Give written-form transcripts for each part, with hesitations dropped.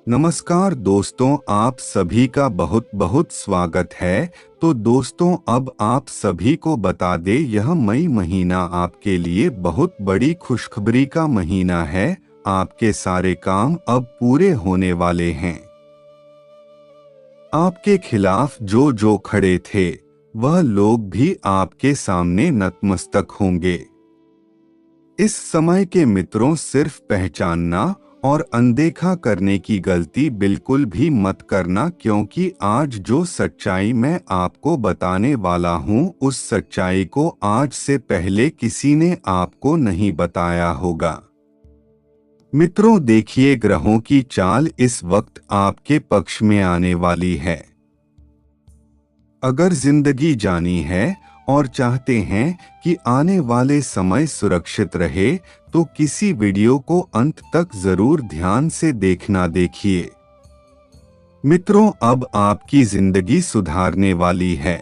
नमस्कार दोस्तों, आप सभी का बहुत बहुत स्वागत है। तो दोस्तों, अब आप सभी को बता दें, यह मई महीना आपके लिए बहुत बड़ी खुशखबरी का महीना है। आपके सारे काम अब पूरे होने वाले हैं। आपके खिलाफ जो जो खड़े थे, वह लोग भी आपके सामने नतमस्तक होंगे। इस समय के मित्रों, सिर्फ पहचानना और अनदेखा करने की गलती बिल्कुल भी मत करना, क्योंकि आज जो सच्चाई मैं आपको बताने वाला हूँ, उस सच्चाई को आज से पहले किसी ने आपको नहीं बताया होगा। मित्रों, देखिए, ग्रहों की चाल इस वक्त आपके पक्ष में आने वाली है। अगर जिंदगी जानी है और चाहते हैं कि आने वाले समय सुरक्षित रहे, तो किसी वीडियो को अंत तक जरूर ध्यान से देखिए। मित्रों, अब आपकी जिंदगी सुधारने वाली है।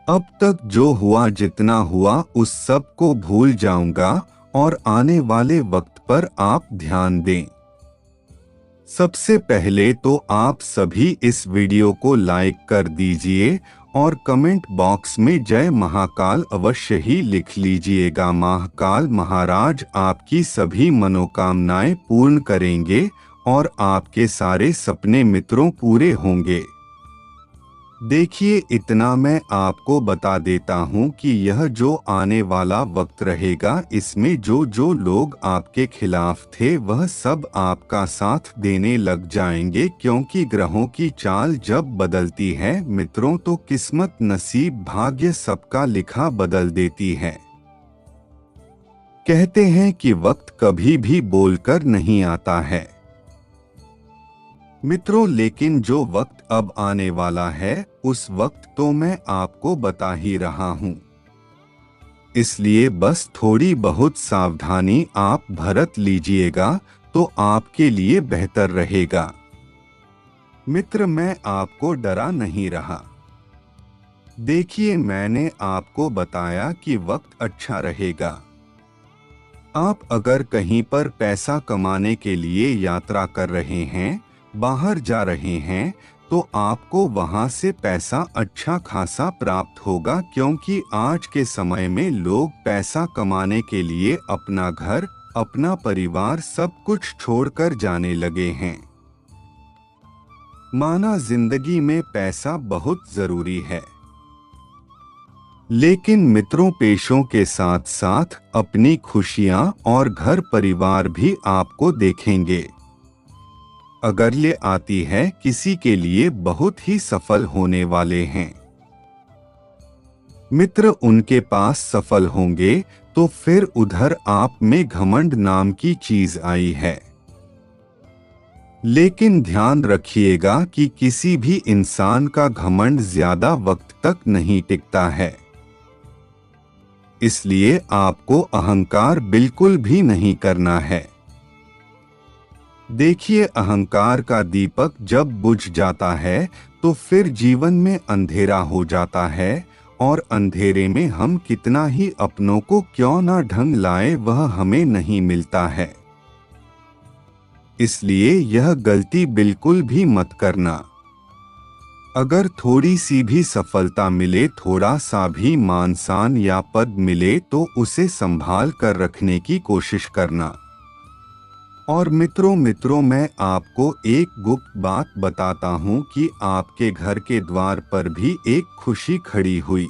अब तक जो हुआ, जितना हुआ, उस सब को भूल जाऊंगा और आने वाले वक्त पर आप ध्यान दें। सबसे पहले तो आप सभी इस वीडियो को लाइक कर दीजिए और कमेंट बॉक्स में जय महाकाल अवश्य ही लिख लीजिएगा। महाकाल महाराज आपकी सभी मनोकामनाएं पूर्ण करेंगे और आपके सारे सपने मित्रों पूरे होंगे। देखिए, इतना मैं आपको बता देता हूँ कि यह जो आने वाला वक्त रहेगा, इसमें जो जो लोग आपके खिलाफ थे, वह सब आपका साथ देने लग जाएंगे, क्योंकि ग्रहों की चाल जब बदलती है मित्रों, तो किस्मत, नसीब, भाग्य सबका लिखा बदल देती है। कहते हैं कि वक्त कभी भी बोलकर नहीं आता है मित्रों, लेकिन जो वक्त अब आने वाला है, उस वक्त तो मैं आपको बता ही रहा हूँ। इसलिए बस थोड़ी बहुत सावधानी आप बरत लीजिएगा तो आपके लिए बेहतर रहेगा। मित्र, मैं आपको डरा नहीं रहा। देखिए, मैंने आपको बताया कि वक्त अच्छा रहेगा। आप अगर कहीं पर पैसा कमाने के लिए यात्रा कर रहे हैं, बाहर जा रहे हैं, तो आपको वहां से पैसा अच्छा खासा प्राप्त होगा, क्योंकि आज के समय में लोग पैसा कमाने के लिए अपना घर, अपना परिवार सब कुछ छोड़कर जाने लगे हैं। माना जिंदगी में पैसा बहुत जरूरी है, लेकिन मित्रों, पेशों के साथ साथ अपनी खुशियां और घर परिवार भी आपको देखेंगे। अगर ये आती है, किसी के लिए बहुत ही सफल होने वाले हैं मित्र, उनके पास सफल होंगे, तो फिर उधर आप में घमंड नाम की चीज आई है। लेकिन ध्यान रखिएगा कि किसी भी इंसान का घमंड ज्यादा वक्त तक नहीं टिकता है। इसलिए आपको अहंकार बिल्कुल भी नहीं करना है। देखिए, अहंकार का दीपक जब बुझ जाता है, तो फिर जीवन में अंधेरा हो जाता है, और अंधेरे में हम कितना ही अपनों को क्यों ना ढंग लाए, वह हमें नहीं मिलता है। इसलिए यह गलती बिल्कुल भी मत करना। अगर थोड़ी सी भी सफलता मिले, थोड़ा सा भी मान सम्मान या पद मिले, तो उसे संभाल कर रखने की कोशिश करना। और मित्रों, मैं आपको एक गुप्त बात बताता हूँ कि आपके घर के द्वार पर भी एक खुशी खड़ी हुई।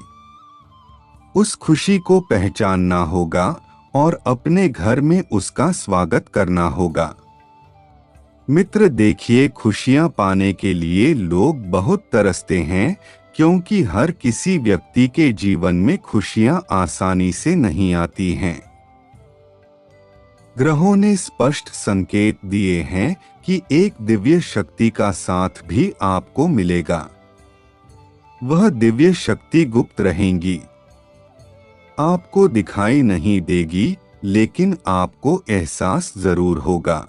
उस खुशी को पहचानना होगा और अपने घर में उसका स्वागत करना होगा। मित्र, देखिए, खुशियाँ पाने के लिए लोग बहुत तरसते हैं, क्योंकि हर किसी व्यक्ति के जीवन में खुशियाँ आसानी से नहीं आती हैं। ग्रहों ने स्पष्ट संकेत दिए हैं कि एक दिव्य शक्ति का साथ भी आपको मिलेगा। वह दिव्य शक्ति गुप्त रहेगी, आपको दिखाई नहीं देगी, लेकिन आपको एहसास जरूर होगा।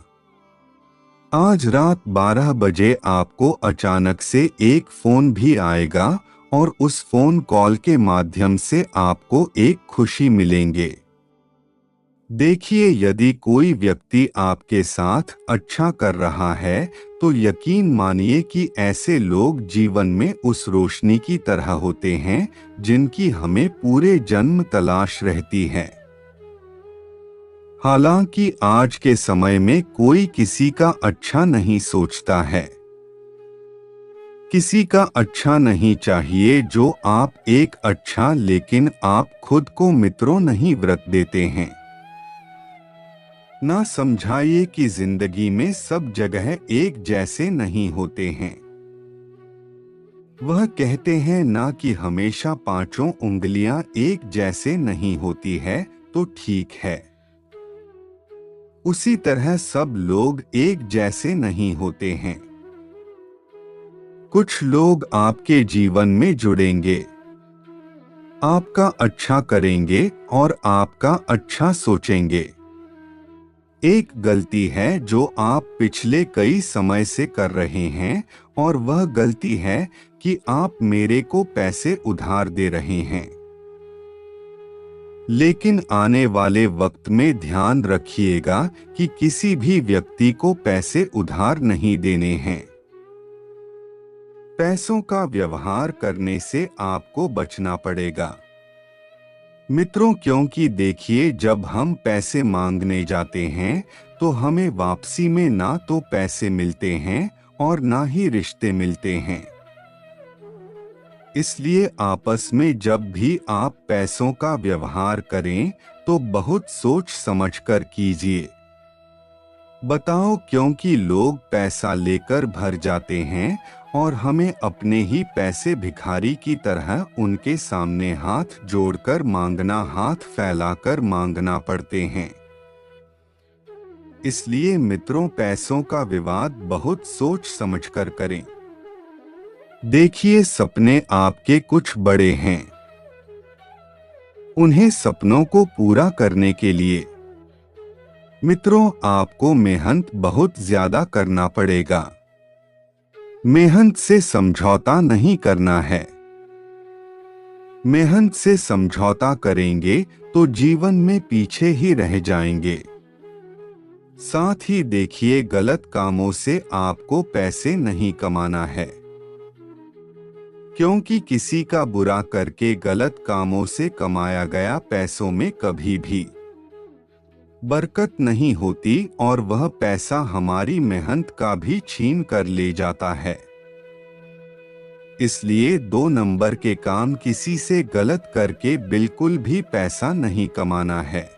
आज रात 12 बजे आपको अचानक से एक फोन भी आएगा और उस फोन कॉल के माध्यम से आपको एक खुशी मिलेंगे। देखिए, यदि कोई व्यक्ति आपके साथ अच्छा कर रहा है तो यकीन मानिए कि ऐसे लोग जीवन में उस रोशनी की तरह होते हैं जिनकी हमें पूरे जन्म तलाश रहती है। हालांकि आज के समय में कोई किसी का अच्छा नहीं सोचता है, किसी का अच्छा नहीं चाहिए जो आप एक अच्छा, लेकिन आप खुद को मित्रों नहीं व्रत देते हैं। ना समझाइए कि जिंदगी में सब जगह एक जैसे नहीं होते हैं। वह कहते हैं ना कि हमेशा पांचों उंगलियां एक जैसे नहीं होती है, तो ठीक है। उसी तरह सब लोग एक जैसे नहीं होते हैं। कुछ लोग आपके जीवन में जुड़ेंगे, आपका अच्छा करेंगे और आपका अच्छा सोचेंगे। एक गलती है जो आप पिछले कई समय से कर रहे हैं, और वह गलती है कि आप मेरे को पैसे उधार दे रहे हैं। लेकिन आने वाले वक्त में ध्यान रखिएगा कि किसी भी व्यक्ति को पैसे उधार नहीं देने हैं। पैसों का व्यवहार करने से आपको बचना पड़ेगा मित्रों, क्योंकि देखिए, जब हम पैसे मांगने जाते हैं तो हमें वापसी में ना तो पैसे मिलते हैं और ना ही रिश्ते मिलते हैं। इसलिए आपस में जब भी आप पैसों का व्यवहार करें तो बहुत सोच समझकर कीजिए। बताओ, क्योंकि लोग पैसा लेकर भर जाते हैं और हमें अपने ही पैसे भिखारी की तरह उनके सामने हाथ जोड़कर मांगना, हाथ फैलाकर मांगना पड़ते हैं। इसलिए मित्रों, पैसों का विवाद बहुत सोच समझकर करें। देखिए, सपने आपके कुछ बड़े हैं। उन्हें सपनों को पूरा करने के लिए मित्रों आपको मेहनत बहुत ज्यादा करना पड़ेगा। मेहनत से समझौता नहीं करना है। मेहनत से समझौता करेंगे तो जीवन में पीछे ही रह जाएंगे। साथ ही देखिए, गलत कामों से आपको पैसे नहीं कमाना है, क्योंकि किसी का बुरा करके गलत कामों से कमाया गया पैसों में कभी भी बरकत नहीं होती और वह पैसा हमारी मेहनत का भी छीन कर ले जाता है। इसलिए 2 नंबर के काम किसी से गलत करके बिल्कुल भी पैसा नहीं कमाना है।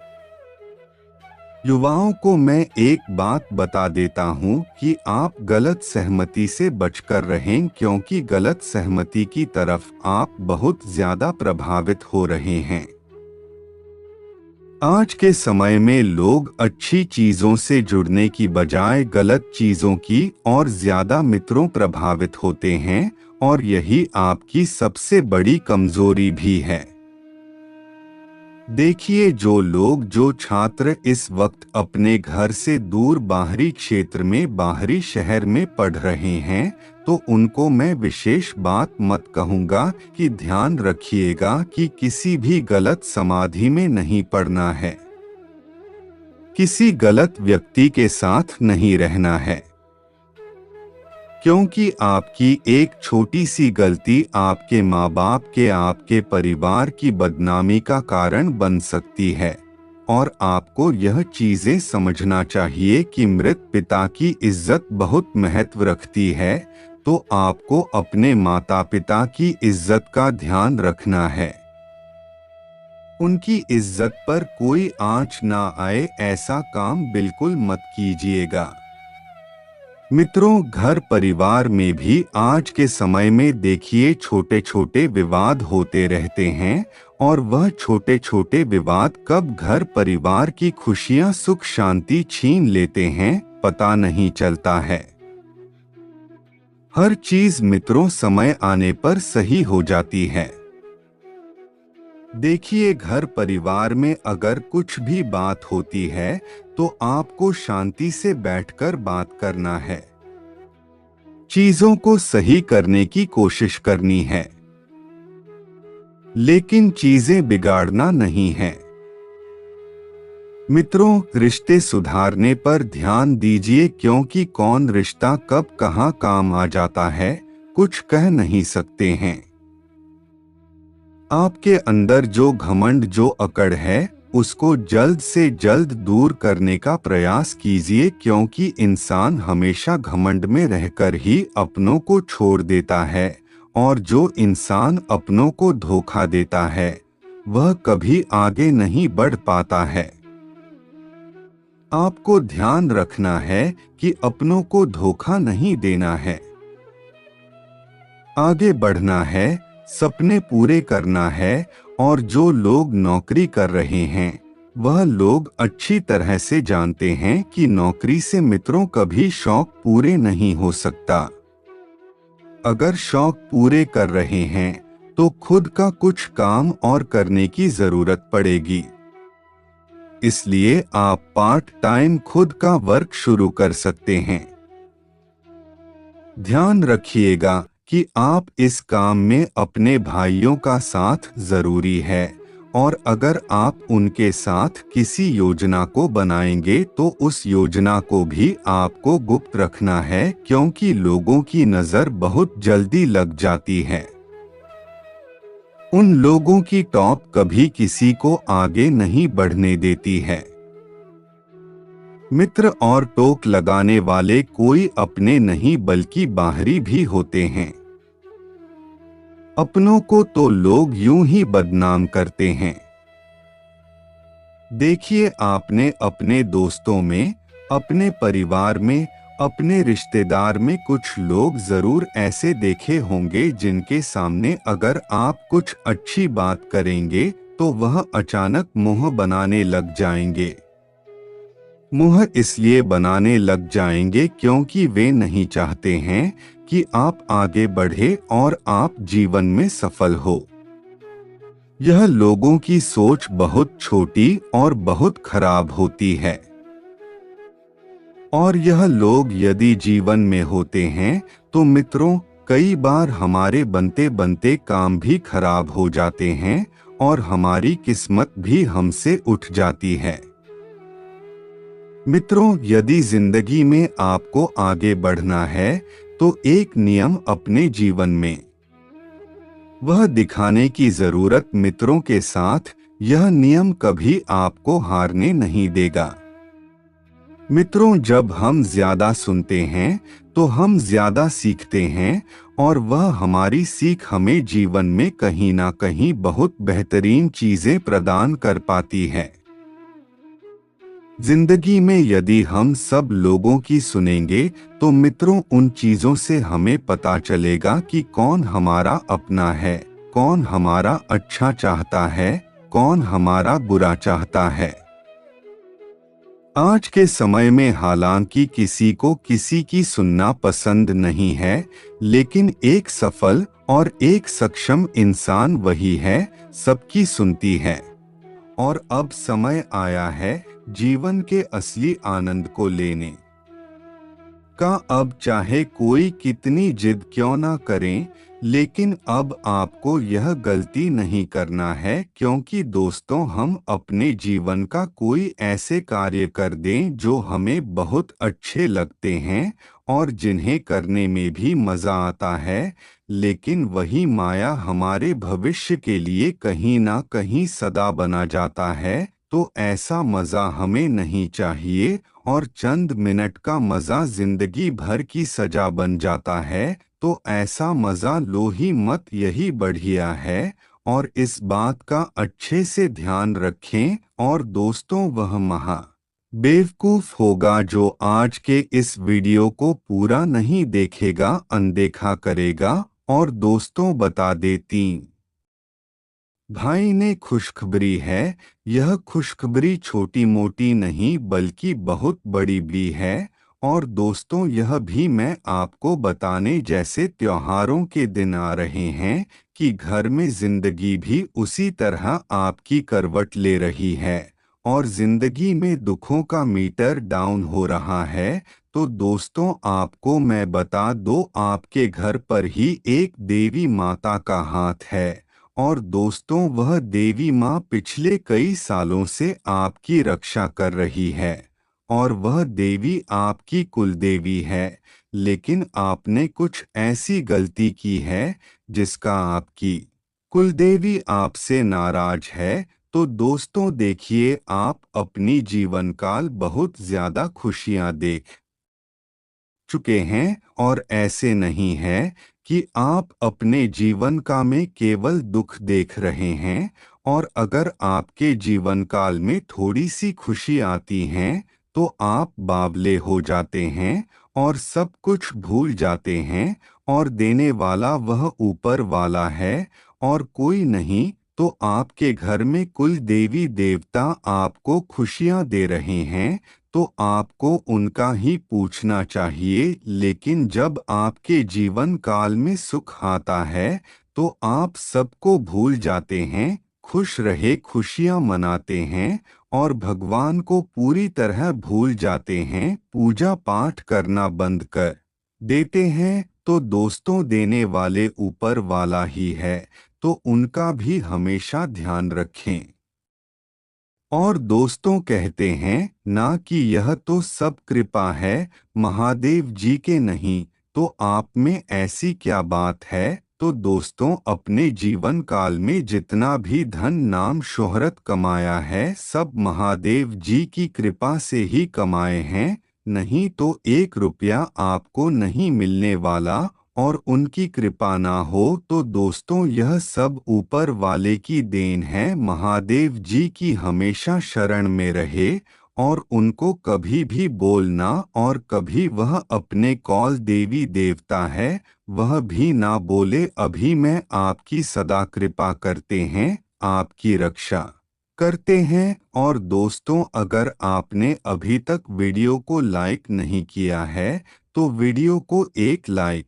युवाओं को मैं एक बात बता देता हूं कि आप गलत सहमति से बचकर रहें, क्योंकि गलत सहमति की तरफ आप बहुत ज्यादा प्रभावित हो रहे हैं। आज के समय में लोग अच्छी चीजों से जुड़ने की बजाय गलत चीजों की और ज्यादा मित्रों प्रभावित होते हैं, और यही आपकी सबसे बड़ी कमजोरी भी है। देखिए, जो छात्र इस वक्त अपने घर से दूर बाहरी क्षेत्र में, बाहरी शहर में पढ़ रहे हैं, तो उनको मैं विशेष बात मत कहूँगा कि ध्यान रखिएगा कि किसी भी गलत समाधि में नहीं पड़ना है, किसी गलत व्यक्ति के साथ नहीं रहना है, क्योंकि आपकी एक छोटी सी गलती आपके माँ बाप के, आपके परिवार की बदनामी का कारण बन सकती है। और आपको यह चीजें समझना चाहिए कि मृत पिता की इज्जत बहुत महत्व रखती है, तो आपको अपने माता पिता की इज्जत का ध्यान रखना है। उनकी इज्जत पर कोई आंच ना आए, ऐसा काम बिल्कुल मत कीजिएगा। मित्रों, घर परिवार में भी आज के समय में देखिए, छोटे छोटे विवाद होते रहते हैं, और वह छोटे छोटे विवाद कब घर परिवार की खुशियां, सुख शांति छीन लेते हैं, पता नहीं चलता है। हर चीज मित्रों समय आने पर सही हो जाती है। देखिए, घर परिवार में अगर कुछ भी बात होती है तो आपको शांति से बैठकर बात करना है, चीजों को सही करने की कोशिश करनी है, लेकिन चीजें बिगाड़ना नहीं है। मित्रों, रिश्ते सुधारने पर ध्यान दीजिए, क्योंकि कौन रिश्ता कब कहाँ काम आ जाता है कुछ कह नहीं सकते हैं। आपके अंदर जो घमंड, जो अकड़ है, उसको जल्द से जल्द दूर करने का प्रयास कीजिए, क्योंकि इंसान हमेशा घमंड में रहकर ही अपनों को छोड़ देता है, और जो इंसान अपनों को धोखा देता है वह कभी आगे नहीं बढ़ पाता है। आपको ध्यान रखना है कि अपनों को धोखा नहीं देना है, आगे बढ़ना है, सपने पूरे करना है। और जो लोग नौकरी कर रहे हैं वह लोग अच्छी तरह से जानते हैं कि नौकरी से मित्रों कभी शौक पूरे नहीं हो सकता। अगर शौक पूरे कर रहे हैं तो खुद का कुछ काम और करने की जरूरत पड़ेगी। इसलिए आप पार्ट टाइम खुद का वर्क शुरू कर सकते हैं। ध्यान रखिएगा कि आप इस काम में अपने भाइयों का साथ जरूरी है, और अगर आप उनके साथ किसी योजना को बनाएंगे तो उस योजना को भी आपको गुप्त रखना है, क्योंकि लोगों की नजर बहुत जल्दी लग जाती है। उन लोगों की टॉप कभी किसी को आगे नहीं बढ़ने देती है। मित्र और टोक लगाने वाले कोई अपने नहीं बल्कि बाहरी भी होते हैं। अपनों को तो लोग यूं ही बदनाम करते हैं। देखिए, आपने अपने दोस्तों में, अपने परिवार में, अपने रिश्तेदार में कुछ लोग जरूर ऐसे देखे होंगे जिनके सामने अगर आप कुछ अच्छी बात करेंगे तो वह अचानक मुंह बनाने लग जाएंगे। मुंह इसलिए बनाने लग जाएंगे क्योंकि वे नहीं चाहते हैं कि आप आगे बढ़े और आप जीवन में सफल हो। यह लोगों की सोच बहुत छोटी और बहुत खराब होती है, और यह लोग यदि जीवन में होते हैं तो मित्रों, कई बार हमारे बनते बनते काम भी खराब हो जाते हैं और हमारी किस्मत भी हमसे उठ जाती है। मित्रों, यदि जिंदगी में आपको आगे बढ़ना है तो एक नियम अपने जीवन में वह दिखाने की जरूरत मित्रों के साथ, यह नियम कभी आपको हारने नहीं देगा। मित्रों, जब हम ज्यादा सुनते हैं तो हम ज्यादा सीखते हैं, और वह हमारी सीख हमें जीवन में कहीं ना कहीं बहुत बेहतरीन चीजें प्रदान कर पाती है। जिंदगी में यदि हम सब लोगों की सुनेंगे तो मित्रों, उन चीजों से हमें पता चलेगा कि कौन हमारा अपना है, कौन हमारा अच्छा चाहता है, कौन हमारा बुरा चाहता है। आज के समय में हालांकि किसी को किसी की सुनना पसंद नहीं है, लेकिन एक सफल और एक सक्षम इंसान वही है सबकी सुनती है। और अब समय आया है जीवन के असली आनंद को लेने का। अब चाहे कोई कितनी जिद क्यों ना करें, लेकिन अब आपको यह गलती नहीं करना है, क्योंकि दोस्तों, हम अपने जीवन का कोई ऐसे कार्य कर दें जो हमें बहुत अच्छे लगते हैं और जिन्हें करने में भी मजा आता है, लेकिन वही माया हमारे भविष्य के लिए कहीं ना कहीं सदा बना जाता है। तो ऐसा मजा हमें नहीं चाहिए, और चंद मिनट का मजा जिंदगी भर की सजा बन जाता है। तो ऐसा मजा लो ही मत, यही बढ़िया है। और इस बात का अच्छे से ध्यान रखें। और दोस्तों, वह महा बेवकूफ होगा जो आज के इस वीडियो को पूरा नहीं देखेगा, अनदेखा करेगा। और दोस्तों, बता देती भाई ने खुशखबरी है। यह खुशखबरी छोटी मोटी नहीं बल्कि बहुत बड़ी भी है। और दोस्तों, यह भी मैं आपको बताने, जैसे त्योहारों के दिन आ रहे हैं कि घर में जिंदगी भी उसी तरह आपकी करवट ले रही है और जिंदगी में दुखों का मीटर डाउन हो रहा है। तो दोस्तों, आपको मैं बता दूं, आपके घर पर ही एक देवी माता का हाथ है, और दोस्तों वह देवी माँ पिछले कई सालों से आपकी रक्षा कर रही है और वह देवी आपकी कुलदेवी है। लेकिन आपने कुछ ऐसी गलती की है जिसका आपकी कुलदेवी आपसे नाराज है। तो दोस्तों देखिए, आप अपनी जीवन काल बहुत ज्यादा खुशियां देख चुके हैं और ऐसे नहीं है कि आप अपने जीवन का में केवल दुख देख रहे हैं। और अगर आपके जीवन काल में थोड़ी सी खुशी आती है तो आप बावले हो जाते हैं और सब कुछ भूल जाते हैं और देने वाला वह ऊपर वाला है और कोई नहीं। तो आपके घर में कुल देवी देवता आपको खुशियां दे रहे हैं तो आपको उनका ही पूछना चाहिए। लेकिन जब आपके जीवन काल में सुख आता है तो आप सबको भूल जाते हैं, खुश रहे खुशियां मनाते हैं और भगवान को पूरी तरह भूल जाते हैं, पूजा पाठ करना बंद कर देते हैं। तो दोस्तों देने वाले ऊपर वाला ही है, तो उनका भी हमेशा ध्यान रखें। और दोस्तों कहते हैं ना कि यह तो सब कृपा है महादेव जी के, नहीं तो आप में ऐसी क्या बात है। तो दोस्तों अपने जीवन काल में जितना भी धन नाम शोहरत कमाया है सब महादेव जी की कृपा से ही कमाए हैं, नहीं तो एक रुपया आपको नहीं मिलने वाला। और उनकी कृपा ना हो तो दोस्तों यह सब ऊपर वाले की देन है। महादेव जी की हमेशा शरण में रहे और उनको कभी भी बोलना, और कभी वह अपने कौल देवी देवता है वह भी ना बोले अभी मैं आपकी सदा कृपा करते हैं, आपकी रक्षा करते हैं। और दोस्तों अगर आपने अभी तक वीडियो को लाइक नहीं किया है तो वीडियो को एक लाइक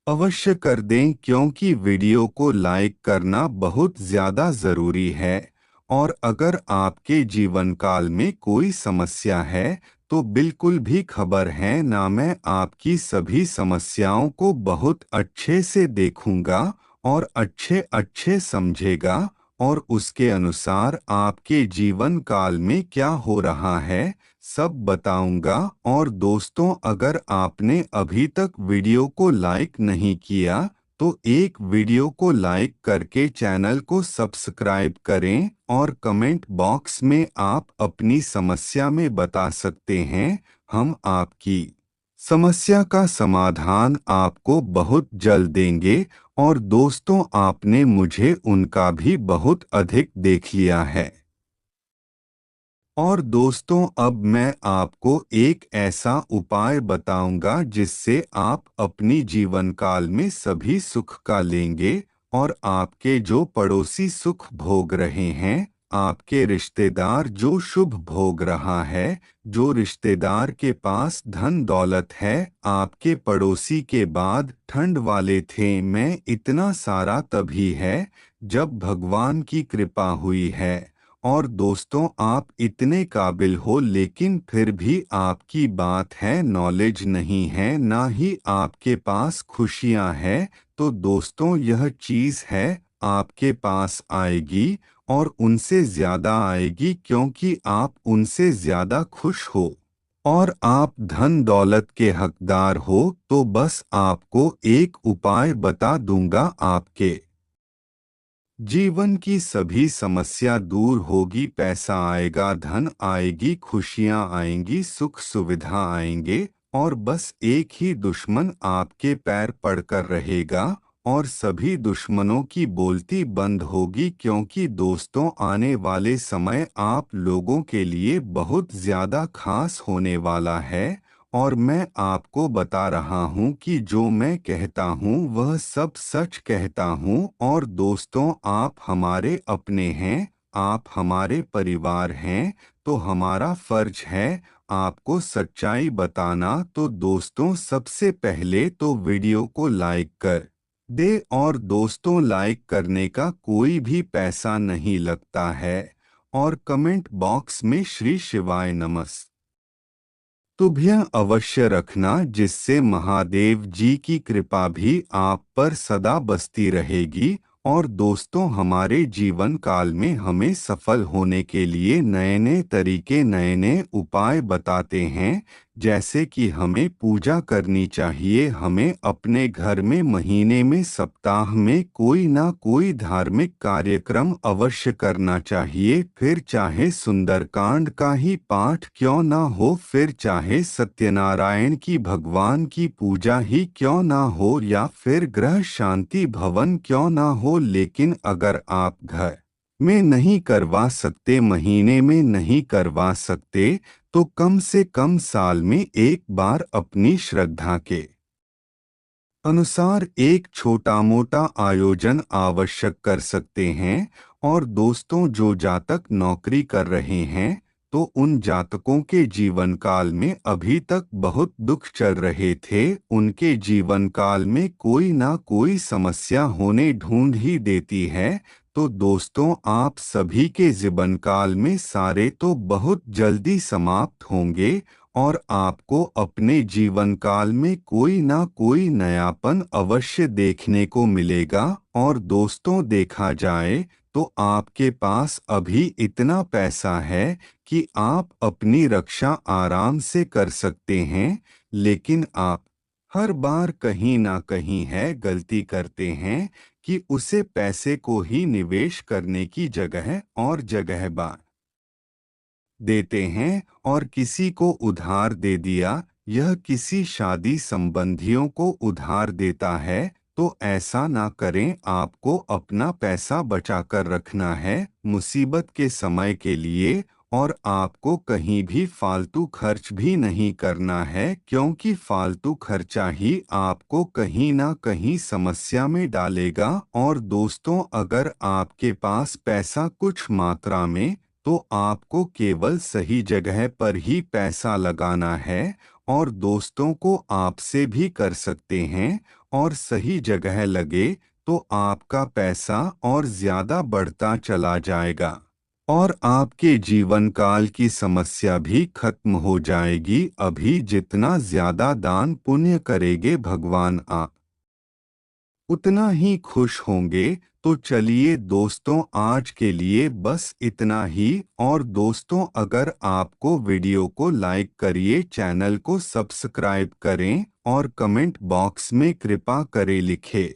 अवश्य कर दें, क्योंकि वीडियो को लाइक करना बहुत ज़्यादा ज़रूरी है। और अगर आपके जीवन काल में कोई समस्या है तो बिल्कुल भी खबर है ना, मैं आपकी सभी समस्याओं को बहुत अच्छे से देखूंगा और अच्छे अच्छे समझेगा और उसके अनुसार आपके जीवन काल में क्या हो रहा है सब बताऊंगा। और दोस्तों अगर आपने अभी तक वीडियो को लाइक नहीं किया तो एक वीडियो को लाइक करके चैनल को सब्सक्राइब करें और कमेंट बॉक्स में आप अपनी समस्या में बता सकते हैं, हम आपकी समस्या का समाधान आपको बहुत जल्द देंगे। और दोस्तों आपने मुझे उनका भी बहुत अधिक देख लिया है। और दोस्तों अब मैं आपको एक ऐसा उपाय बताऊंगा जिससे आप अपनी जीवन काल में सभी सुख का लेंगे और आपके जो पड़ोसी सुख भोग रहे हैं, आपके रिश्तेदार जो शुभ भोग रहा है, जो रिश्तेदार के पास धन दौलत है, आपके पड़ोसी के बाद ठंड वाले थे, मैं इतना सारा तभी है जब भगवान की कृपा हुई है। और दोस्तों आप इतने काबिल हो लेकिन फिर भी आपकी बात है नॉलेज नहीं है, ना ही आपके पास खुशियां हैं। तो दोस्तों यह चीज़ है आपके पास आएगी और उनसे ज़्यादा आएगी, क्योंकि आप उनसे ज़्यादा खुश हो और आप धन दौलत के हकदार हो। तो बस आपको एक उपाय बता दूंगा, आपके जीवन की सभी समस्या दूर होगी, पैसा आएगा, धन आएगी, खुशियां आएंगी, सुख सुविधा आएंगे। और बस एक ही दुश्मन आपके पैर पड़कर रहेगा और सभी दुश्मनों की बोलती बंद होगी, क्योंकि दोस्तों आने वाले समय आप लोगों के लिए बहुत ज़्यादा खास होने वाला है। और मैं आपको बता रहा हूँ कि जो मैं कहता हूँ वह सब सच कहता हूँ। और दोस्तों आप हमारे अपने हैं, आप हमारे परिवार हैं, तो हमारा फर्ज है आपको सच्चाई बताना। तो दोस्तों सबसे पहले तो वीडियो को लाइक कर दे, और दोस्तों लाइक करने का कोई भी पैसा नहीं लगता है। और कमेंट बॉक्स में श्री शिवाय नमः तुभ्यं अवश्य रखना, जिससे महादेव जी की कृपा भी आप पर सदा बसती रहेगी और दोस्तों, हमारे जीवन काल में हमें सफल होने के लिए नए नए तरीके, नए नए उपाय बताते हैं। जैसे कि हमें पूजा करनी चाहिए, हमें अपने घर में महीने में, सप्ताह में कोई ना कोई धार्मिक कार्यक्रम अवश्य करना चाहिए। फिर चाहे सुंदरकांड का ही पाठ क्यों ना हो, फिर चाहे सत्यनारायण की, भगवान की पूजा ही क्यों ना हो, या फिर ग्रह शांति भवन क्यों ना हो, लेकिन अगर आप घर में नहीं करवा सकते, महीने में नहीं करवा सकते, तो कम से कम साल में एक बार अपनी श्रद्धा के अनुसार एक छोटा मोटा आयोजन आवश्यक कर सकते हैं। और दोस्तों, जो जातक नौकरी कर रहे हैं, तो उन जातकों के जीवन काल में अभी तक बहुत दुख चल रहे थे, उनके जीवन काल में कोई ना कोई समस्या होने ढूंढ ही देती है। तो दोस्तों, आप सभी के जीवन काल में सारे तो बहुत जल्दी समाप्त होंगे, और आपको अपने जीवन काल में कोई ना कोई नयापन अवश्य देखने को मिलेगा। और दोस्तों, देखा जाए तो आपके पास अभी इतना पैसा है कि आप अपनी रक्षा आराम से कर सकते हैं, लेकिन आप हर बार कहीं ना कहीं है गलती करते हैं कि उसे पैसे को ही निवेश करने की जगह और जगह बार देते हैं, और किसी को उधार दे दिया, यह किसी शादी संबंधियों को उधार देता है। तो ऐसा ना करें, आपको अपना पैसा बचा कर रखना है मुसीबत के समय के लिए, और आपको कहीं भी फालतू खर्च भी नहीं करना है, क्योंकि फालतू खर्चा ही आपको कहीं ना कहीं समस्या में डालेगा। और दोस्तों, अगर आपके पास पैसा कुछ मात्रा में, तो आपको केवल सही जगह पर ही पैसा लगाना है। और दोस्तों को आपसे भी कर सकते हैं, और सही जगह लगे तो आपका पैसा और ज्यादा बढ़ता चला जाएगा, और आपके जीवन काल की समस्या भी खत्म हो जाएगी। अभी जितना ज्यादा दान पुण्य करेंगे, भगवान आप उतना ही खुश होंगे। तो चलिए दोस्तों, आज के लिए बस इतना ही। और दोस्तों, अगर आपको वीडियो को लाइक करिए, चैनल को सब्सक्राइब करें, और कमेंट बॉक्स में कृपा करे लिखें।